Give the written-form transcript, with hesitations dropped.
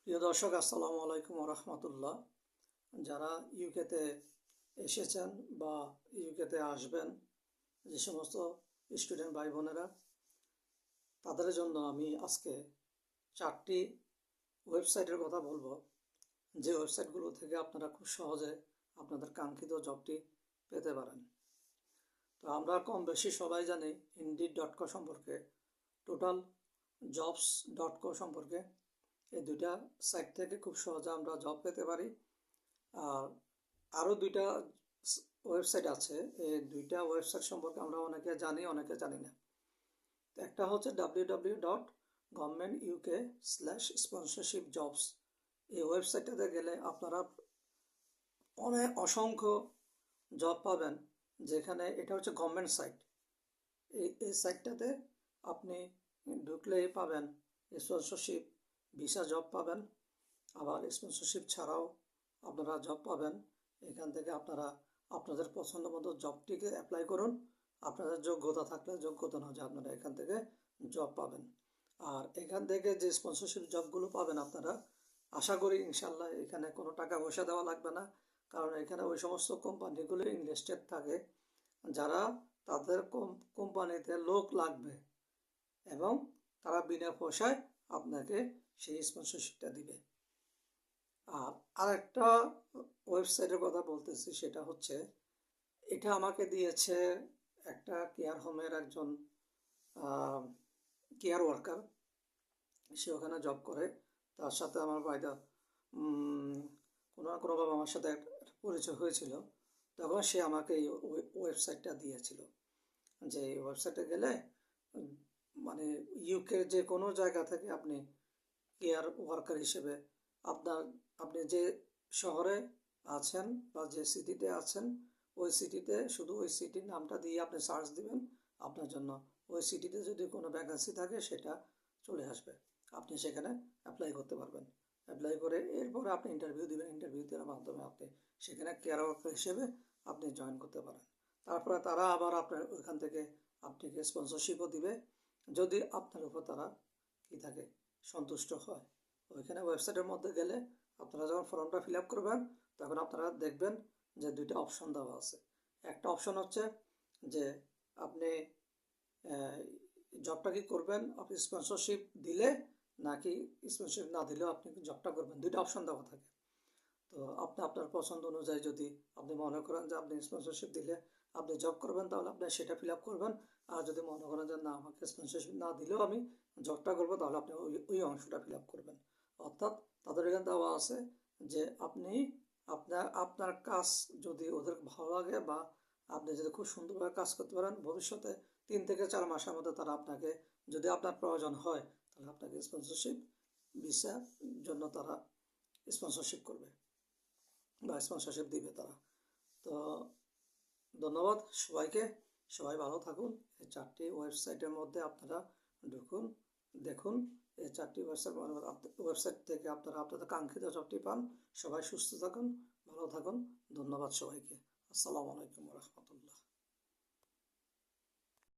প্রিয় দর্শক, আসসালামু আলাইকুম রহমতুল্লাহ। যারা ইউকেতে এসেছেন বা ইউকেতে আসবেন, যে সমস্ত স্টুডেন্ট ভাই বোনেরা, তাদের জন্য আমি আজকে 4টি ওয়েবসাইটের কথা বলবো, যে ওয়েবসাইটগুলো থেকে আপনারা খুব সহজে আপনাদের কাঙ্ক্ষিত জবটি পেতে পারেন। তো আমরা কম বেশি সবাই জানি Indeed.co সম্পর্কে, টোটাল জবস.co সম্পর্কে। এই দুইটা সাইট থেকে খুব সহজে আমরা জব পেতে পারি। আর আরও দুইটা ওয়েবসাইট আছে, এই দুইটা ওয়েবসাইট সম্পর্কে আমরা অনেকে জানি, অনেকে জানি না। একটা হচ্ছে www.governmentuk/sponsorship-jobs। এই ওয়েবসাইটটাতে গেলে আপনারা অসংখ্য জব পাবেন, যেখানে এটা হচ্ছে গভর্নমেন্ট সাইট। এই সাইটটাতে আপনি ঢুকলেই পাবেন স্পন্সরশিপ, ভিসা জব পাবেন, আবার স্পন্সরশিপ ছাড়াও আপনারা জব পাবেন। এখান থেকে আপনারা আপনাদের পছন্দ মতো জবটিকে অ্যাপ্লাই করুন। আপনাদের যোগ্যতা থাকলে, যোগ্যতা না হলে আপনারা এখান থেকে জব পাবেন। আর এখান থেকে যে স্পন্সরশিপ জবগুলো পাবেন আপনারা, আশা করি ইনশাল্লাহ এখানে কোনো টাকা পয়সা দেওয়া লাগবে না, কারণ এখানে ওই সমস্ত কোম্পানিগুলো ইনভেস্টেড থাকে যারা তাদের কোম্পানিতে লোক লাগবে এবং তারা বিনা পয়সায় আপনাকে সেই স্পন্সরশিপটা দিবে। আর আরেকটা ওয়েবসাইটের কথা বলতেছি, সেটা হচ্ছে, এটা আমাকে দিয়েছে একটা কেয়ার হোমের একজন কেয়ার ওয়ার্কার। সে ওখানে জব করে, তার সাথে আমার বাইদা কোনো না কোনোভাবে আমার সাথে একটা পরিচয় হয়েছিল। তখন সে আমাকে এই ওয়েবসাইটটা দিয়েছিল, যে এই ওয়েবসাইটে গেলে মানে ইউকের যে কোনো জায়গা থেকে আপনি কেয়ার ওয়ার্কার হিসেবে আপনি যে শহরে আছেন বা যে সিটিতে আছেন, ওই সিটিতে শুধু ওই সিটির নামটা দিয়ে আপনি সার্চ দিবেন, আপনার জন্য ওই সিটিতে যদি কোনো ভ্যাকেন্সি থাকে সেটা চলে আসবে, আপনি সেখানে অ্যাপ্লাই করতে পারবেন। অ্যাপ্লাই করে এরপরে আপনি ইন্টারভিউ দিবেন, ইন্টারভিউ দেওয়ার মাধ্যমে আপনি সেখানে কেয়ার ওয়ার্কার হিসেবে আপনি জয়েন করতে পারেন। তারপরে তারা আবার আপনার ওইখান থেকে আপনাকে স্পন্সরশিপও দিবে, যদি আপনার উপর তারা কী থাকে, সন্তুষ্ট হয়। ওইখানে ওয়েবসাইটের মধ্যে গেলে আপনারা যখন ফর্মটা ফিল আপ করবেন, তখন আপনারা দেখবেন যে দুইটা অপশন দেওয়া আছে। একটা অপশন হচ্ছে যে আপনি জবটা কি করবেন, আপনি স্পন্সরশিপ দিলে নাকি স্পন্সরশিপ না দিলেও আপনি জবটা করবেন, দুইটা অপশন দেওয়া থাকে। তো আপনি আপনার পছন্দ অনুযায়ী যদি আপনি মনে করেন যে আপনি স্পন্সরশিপ দিলে আপনি জব করবেন, তাহলে আপনি সেটা ফিল আপ করবেন। আর যদি মনে করেন যে না, আমাকে স্পন্সরশিপ না দিলেও আমি জবটা করবো, তাহলে আপনি ওই অংশটা ফিল আপ করবেন। অর্থাৎ তাদের এখানে দেওয়া আছে যে আপনি আপনার কাজ যদি ওদের ভালো লাগে বা আপনি যদি খুব সুন্দরভাবে কাজ করতে পারেন, ভবিষ্যতে 3 থেকে 4 মাসের মধ্যে তারা আপনাকে, যদি আপনার প্রয়োজন হয়, তাহলে আপনাকে স্পন্সরশিপ ভিসার জন্য তারা স্পন্সরশিপ করবে বা স্পন্সরশিপ দিবে তারা। তো ধন্যবাদ সবাইকে, সবাই ভালো থাকুন। এই 4টি ওয়েবসাইটের মধ্যে আপনারা ঢুকুন, দেখুন। এই 4টি ওয়েবসাইট থেকে আপনারা আপনাদের কাঙ্ক্ষিত জবটি পান। সবাই সুস্থ থাকুন, ভালো থাকুন। ধন্যবাদ সবাইকে। আসসালামু আলাইকুম রহমতুল্লাহ।